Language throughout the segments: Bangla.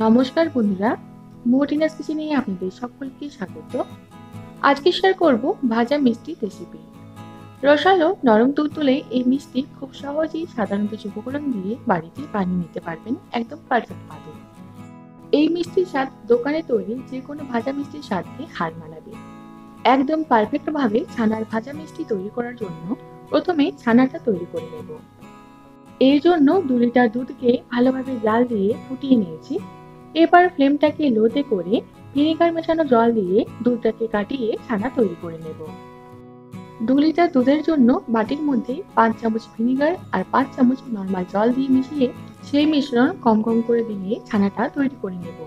নমস্কার বন্ধুরা, মোটিনাস কিচেনে আপনাদের সকলকে স্বাগত। আজকে শেয়ার করব ভাজা মিষ্টির রেসিপি। রসালো নরম তুলতুলে এই মিষ্টি খুব সহজেই সাধারণ কিছু উপকরণ দিয়ে বাড়িতে বানিয়ে নিতে পারবেন একদম পারফেক্ট ভাবে। এই মিষ্টির স্বাদ দোকানে তৈরি যে কোনো ভাজা মিষ্টির স্বাদকে হার মানাবে। একদম পারফেক্ট ভাবে ছানার ভাজা মিষ্টি তৈরি করার জন্য প্রথমে ছানাটা তৈরি করে নেব। এর জন্য 2 লিটার দুধকে ভালোভাবে জাল দিয়ে ফুটিয়ে নিয়েছি। এবার ফ্লেমটাকে লোতে করে ভিনেগার মেশানো জল দিয়ে দুধটাকে কাটিয়ে ছানা তৈরি করে নেব। 2 লিটার দুধের জন্য বাটির মধ্যে 5 চামচ ভিনেগার আর 5 চামচ নর্মাল জল দিয়ে মিশিয়ে সেই মিশ্রণ কম কম করে দিয়ে ছানাটা তৈরি করে নেব।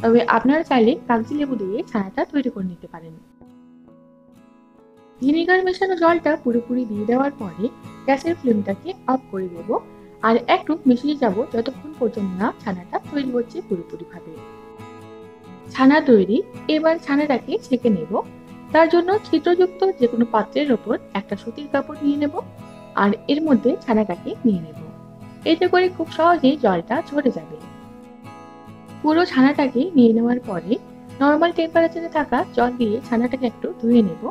তবে আপনারা চাইলে কাগজি লেবু দিয়ে ছানাটা তৈরি করে নিতে পারেন। ভিনেগার মেশানো জলটা পুরোপুরি দিয়ে দেওয়ার পরে গ্যাসের ফ্লেমটাকে অফ করে দেব আর একটু মিশিয়ে যাব যতক্ষণ পর্যন্ত না ছানাটা তৈরি হচ্ছে পুরোপুরিভাবে। ছানা তৈরি। এবার ছানাটাকে ছেঁকে নেব। তার জন্য ছিদ্রযুক্ত যে কোনো পাত্রের ওপর একটা সুতির কাপড় নিয়ে নেব আর এর মধ্যে ছানাটাকে নিয়ে নেব। এতে করে খুব সহজেই জলটা ঝরে যাবে। পুরো ছানাটাকে নিয়ে নেওয়ার পরে নর্মাল টেম্পারেচারে থাকা জল দিয়ে ছানাটাকে একটু ধুয়ে নেব।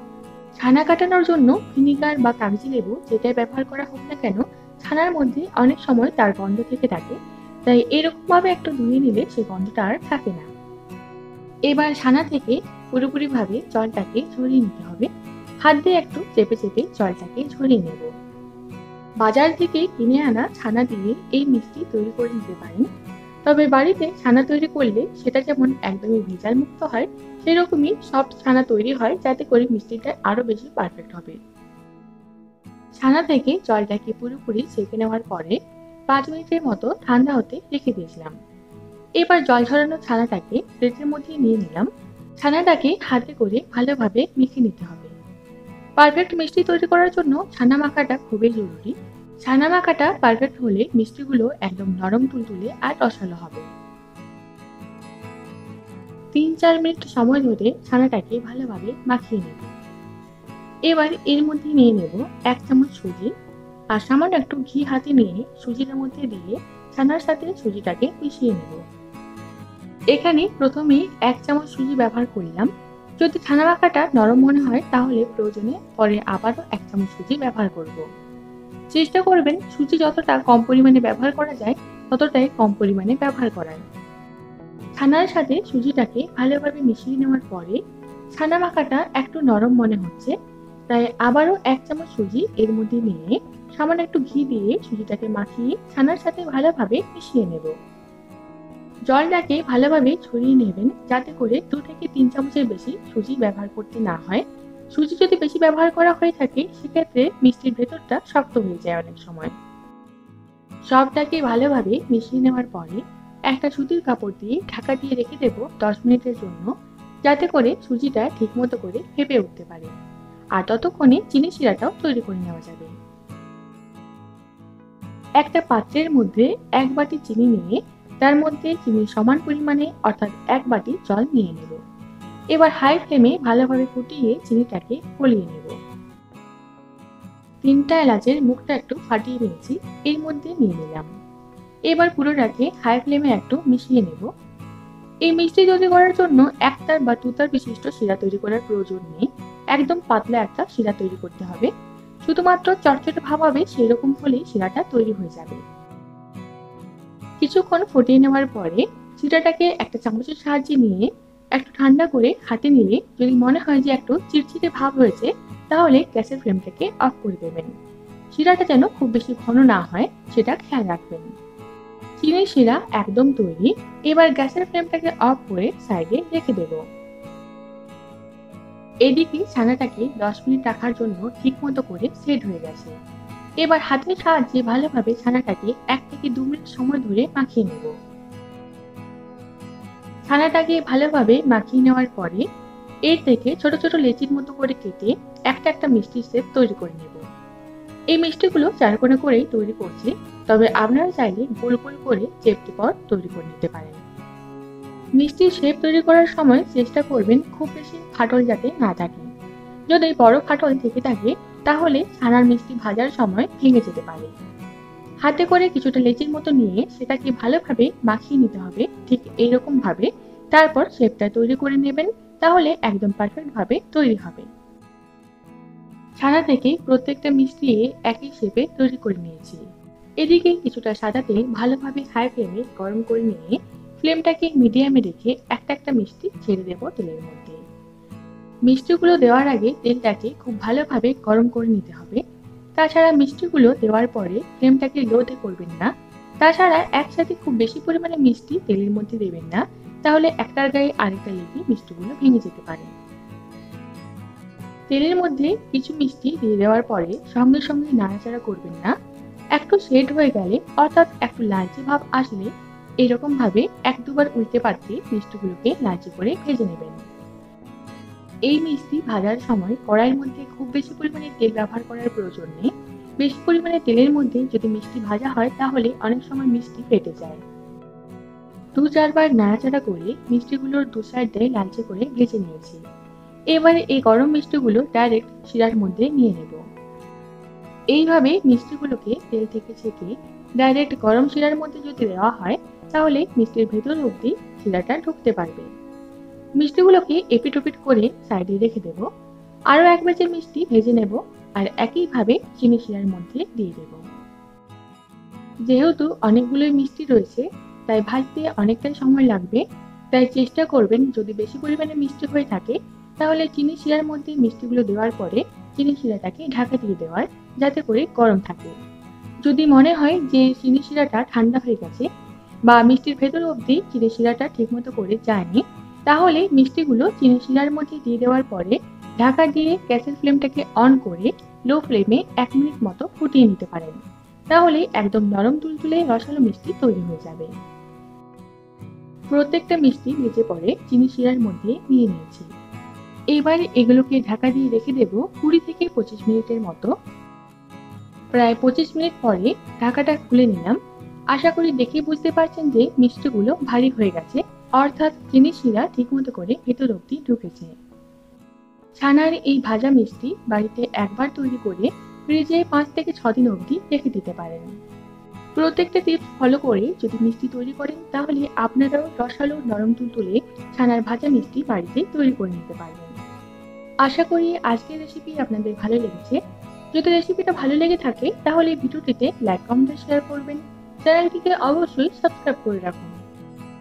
ছানা কাটানোর জন্য ভিনিগার বা কাগজি লেবু যেটাই ব্যবহার করা হোক না কেন, ছানার মধ্যে অনেক সময় তার গন্ধ থেকে থাকে, তাই এরকম ভাবে একটু ধুয়ে নিলে সেই গন্ধটা আর থাকে না। এবার ছানা থেকে পুরোপুরিভাবে জলটাকে ঝরিয়ে নিতে হবে। হাত দিয়ে একটু চেপে চেপে জলটাকে ঝরিয়ে নেব। বাজার থেকে কিনে আনা ছানা দিয়ে এই মিষ্টি তৈরি করে নিতে পারেন। তবে বাড়িতে ছানা তৈরি করলে সেটা যেমন একদমই ভেজাল মুক্ত হয়, সেরকমই সফট ছানা তৈরি হয়, যাতে করে মিষ্টিটা আরো বেশি পারফেক্ট হবে। ছানা থেকে জলটাকে পুরোপুরি ছেঁকে নেওয়ার পরে 5 মিনিটের মতো ঠান্ডা হতে রেখে দিয়েছিলাম। এবার জল ঝরানো ছানাটাকে প্লেটের মধ্যে নিয়ে নিলাম। ছানাটাকে হাতে করে ভালোভাবে মেখে নিতে হবে। পারফেক্ট মিষ্টি তৈরি করার জন্য ছানা মাখাটা খুবই জরুরি। ছানা মাখাটা পারফেক্ট হলে মিষ্টিগুলো একদম নরম তুলতুলে আর রসালো হবে। 3-4 মিনিট সময় ধরে ছানাটাকে ভালোভাবে মাখিয়ে নেব। এবার এর মধ্যে নিয়ে নেব 1 চামচ সুজি আর সামান্য একটু ঘি হাতে নিয়ে সুজির মধ্যে দিয়ে ছানার সাথে সুজিটাকে মিশিয়ে নেব। এখানে প্রথমে 1 চামচ সুজি ব্যবহার করলাম। যদি ছানা মাখাটা নরম মনে হয় তাহলে প্রয়োজনে পরে আবারও 1 চামচ সুজি ব্যবহার করব। চেষ্টা করবেন সুজি যতটা কম পরিমাণে ব্যবহার করা যায় ততটাই কম পরিমাণে ব্যবহার করার। ছানার সাথে সুজিটাকে ভালোভাবে মিশিয়ে নেওয়ার পরে ছানা মাখাটা একটু নরম মনে হচ্ছে, তাই আবারও 1 চামচ সুজি এর মধ্যে নিয়ে সামান্য একটু ঘি দিয়ে সুজিটাকে মাখিয়ে ছানার সাথে ভালোভাবে মিশিয়ে নেব। জলটাকে ভালোভাবে ছড়িয়ে নেবেন, যাতে করে 2 থেকে 3 চামচের বেশি সুজি ব্যবহার করতে না হয়। সুজি যদি বেশি ব্যবহার করা হয়ে থাকে সেক্ষেত্রে মিষ্টির ভেতরটা শক্ত হয়ে যায় অনেক সময়। সবটাকে ভালোভাবে মিশিয়ে নেওয়ার পরে একটা সুতির কাপড় দিয়ে ঢাকা দিয়ে রেখে দেব 10 মিনিটের জন্য, যাতে করে সুজিটা ঠিকমতো করে ফেপে উঠতে পারে। আর ততক্ষণে চিনি শিরাটাও তৈরি করে নেওয়া যাবে। একটা পাত্রের মধ্যে 1 বাটি চিনি নিয়ে তার মধ্যে চিনির সমান পরিমাণে অর্থাৎ 1 বাটি জল নিয়ে নেব। এবার হাই ফ্লেমে ভালোভাবে ফুটিয়ে চিনিটাকে গলিয়ে নেব। 3টা এলাচের মুখটা একটু ফাটিয়ে নিয়েছি, এর মধ্যে নিয়ে নিলাম। এবার পুরোটাকে হাই ফ্লেমে একটু মিশিয়ে নেব। এই মিষ্টি তৈরি করার জন্য 1 তার বা 2 তার বিশিষ্ট শিরা তৈরি করার প্রয়োজন নেই। একদম পাতলা একটা শিরা তৈরি করতে হবে। শুধুমাত্র চটচটে ভাব হবে সেরকম হলেই শিরাটা তৈরি হয়ে যাবে। কিছুক্ষণ ফুটিয়ে নেওয়ার পরে শিরাটাকে একটা চামচের সাহায্যে নিয়ে একটু ঠান্ডা করে হাতে নিয়ে যদি মনে হয় যে একটু চিটচিটে ভাব হয়েছে, তাহলে গ্যাসের ফ্লেমটাকে অফ করে দেবেন। শিরাটা যেন খুব বেশি ঘন না হয় সেটা খেয়াল রাখবেন। চিনির শিরা একদম তৈরি। এবার গ্যাসের ফ্লেমটাকে অফ করে সাইডে রেখে দেব। এদিকে ছানাটাকে 10 মিনিট রাখার জন্য ঠিকমতো করে সেট হয়ে গেছে। এবার হাতের সাহায্যে ভালোভাবে ছানাটাকে 1 থেকে 2 মিনিট সময় ধরে মাখিয়ে নেব। ছানাটাকে ভালোভাবে মাখিয়ে নেওয়ার পরে এর থেকে ছোট ছোট লেচির মতো করে কেটে একটা একটা মিষ্টির শেপ তৈরি করে নেব। এই মিষ্টিগুলো চারকোনা করেই তৈরি করছি, তবে আপনারা চাইলে গোল গোল করে চেপটে পর তৈরি করে নিতে পারেন। মিষ্টির শেপ তৈরি করার সময় চেষ্টা করবেন খুব বেশি ফাটল যাতে না থাকে। যদি বড় ফাটল থেকে থাকে তাহলে ছানার মিষ্টি ভাজার সময় ভেঙে যেতে পারে। হাতে করে কিছুটা লেচির মতো নিয়ে সেটাকে ভালোভাবে মাখিয়ে নিতে হবে, ঠিক এইরকম ভাবে। তারপর শেপটা তৈরি করে নেবেন, তাহলে একদম পারফেক্ট ভাবে তৈরি হবে। ছানা থেকে প্রত্যেকটা মিষ্টি একই শেপে তৈরি করে নিয়েছি। এদিকে কিছুটা সাদা তেল ভালোভাবে হাই ফ্লেমে গরম করে নিয়ে ফ্লেমটাকে মিডিয়ামে রেখে একটা একটা মিষ্টি ছেড়ে দেব তেলের মধ্যে। মিষ্টিগুলো দেওয়ার আগে তেলটাকে খুব ভালোভাবে গরম করে নিতে হবে। তাছাড়া মিষ্টিগুলো দেওয়ার পরে ফ্লেমটাকে লোতে করবেন না। তাছাড়া একসাথে খুব বেশি পরিমাণে মিষ্টি তেলের মধ্যে দেবেন না, তাহলে একটার গায়ে আরেকটা লেগে মিষ্টিগুলো ভেঙে যেতে পারে। তেলের মধ্যে কিছু মিষ্টি দিয়ে দেওয়ার পরে সঙ্গে সঙ্গে নাড়াচাড়া করবেন না। একটু সেট হয়ে গেলে, অর্থাৎ একটু লালচে ভাব আসলে এরকম ভাবে এক দুবার উল্টে পাল্টে মিষ্টিগুলোকে লালচে করে ভেজে নেবেন। এই মিষ্টি ভাজার সময় কড়াইয়ের মধ্যে খুব বেশি পরিমাণে তেল ব্যবহার করার প্রয়োজন নেই। বেশি পরিমাণে তেলের মধ্যে যদি মিষ্টি ভাজা হয় তাহলে অনেক সময় মিষ্টি ফেটে যায়। ২-৪ বার নাড়াচাড়া করে মিষ্টিগুলোর দু সাইড দিয়ে লালচে করে ভেজে নিয়েছি। এবারে এই গরম মিষ্টিগুলো ডাইরেক্ট শিরার মধ্যে নিয়ে নেব। এইভাবে মিষ্টিগুলোকে তেল থেকে ছেঁকে ডাইরেক্ট গরম শিরার মধ্যে যদি দেওয়া হয়, তাহলে মিষ্টির ভেতর অবধি শিরাটা ঢুকতে পারবে। মিষ্টিগুলোকে এপিট ওপিট করে সাইডে রেখে দেব। আরো এক ব্যাচের মিষ্টি ভেজে নেব, আর একইভাবে চিনি শিরার মধ্যে দিয়ে দেব। যেহেতু অনেকগুলোই মিষ্টি রয়েছে, তাই ভাজতে অনেকটাই সময় লাগবে। তাই চেষ্টা করবেন যদি বেশি পরিমাণে মিষ্টি হয়ে থাকে, তাহলে চিনি শিরার মধ্যে মিষ্টিগুলো দেওয়ার পরে চিনি শিরাটাকে ঢাকা দিয়ে দেওয়ার, যাতে করে গরম থাকে। যদি মনে হয় যে চিনি শিরাটা ঠান্ডা হয়ে গেছে বা মিষ্টির ভেতর অবধি চিনি শিরাটা ঠিকমতো করে যায়নি, তাহলে মিষ্টিগুলো চিনি শিরার মধ্যে দিয়ে দেওয়ার পরে ঢাকা দিয়ে গ্যাসের ফ্লেমটাকে অন করে লো ফ্লেমে ১ মিনিট মতো ফুটিয়ে নিতে পারেন। তাহলে একদম নরম তুলতুলে রসালো মিষ্টি তৈরি হয়ে যাবে। প্রত্যেকটা মিষ্টি ভেজে পরে চিনি শিরার মধ্যে নিয়ে নিয়েছি। এবার এগুলোকে ঢাকা দিয়ে রেখে দেব ২০ থেকে ২৫ মিনিটের মতো। প্রায় ২৫ মিনিট পরে ঢাকাটা খুলে নিলাম। আশা করি দেখে বুঝতে পারছেন যে মিষ্টিগুলো ভারী হয়ে গেছে, অর্থাৎ চিনি শিরা ঠিকমতো করে ভেতর অবধি ঢুকেছে। ছানার এই ভাজা মিষ্টি বাড়িতে একবার তৈরি করে ফ্রিজে ৫ থেকে ৬ দিন অবধি রেখে দিতে পারেন। প্রত্যেকটা টিপস ফলো করে যদি মিষ্টি তৈরি করেন, তাহলে আপনারাও রসালো নরম তুলতুলে ছানার ভাজা মিষ্টি বাড়িতে তৈরি করে নিতে পারবেন। আশা করি আজকের রেসিপি আপনাদের ভালো লেগেছে। যদি রেসিপিটা ভালো লেগে থাকে, তাহলে ভিডিওটিতে লাইক, কমেন্ট, শেয়ার করবেন। চ্যানেলটিকে অবশ্যই সাবস্ক্রাইব করে রাখুন।